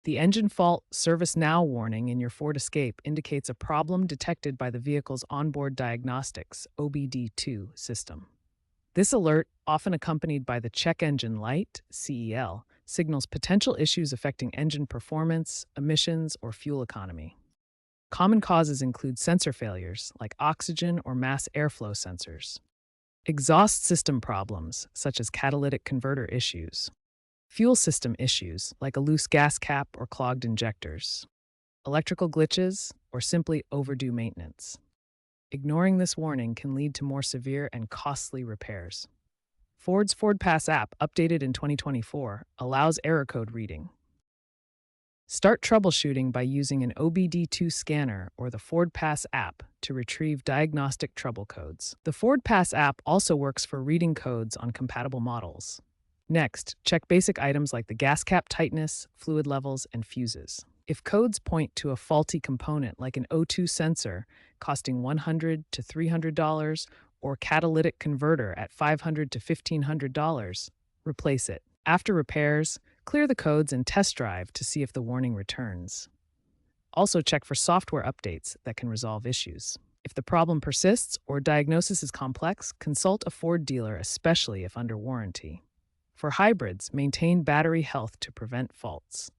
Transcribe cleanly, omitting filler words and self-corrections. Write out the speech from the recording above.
The engine fault service now warning in your Ford Escape indicates a problem detected by the vehicle's onboard diagnostics (OBD2) system. This alert, often accompanied by the check engine light (CEL), signals potential issues affecting engine performance, emissions, or fuel economy. Common causes include sensor failures like oxygen or mass airflow sensors, exhaust system problems such as catalytic converter issues, fuel system issues like a loose gas cap or clogged injectors, electrical glitches, or simply overdue maintenance. Ignoring this warning can lead to more severe and costly repairs. Ford's Ford Pass app, updated in 2024, allows error code reading. Start troubleshooting by using an OBD2 scanner or the Ford Pass app to retrieve diagnostic trouble codes. The Ford Pass app also works for reading codes on compatible models. Next, check basic items like the gas cap tightness, fluid levels, and fuses. If codes point to a faulty component like an O2 sensor costing $100 to $300 or catalytic converter at $500 to $1,500, replace it. After repairs, clear the codes and test drive to see if the warning returns. Also check for software updates that can resolve issues. If the problem persists or diagnosis is complex, consult a Ford dealer, especially if under warranty. For hybrids, maintain battery health to prevent faults.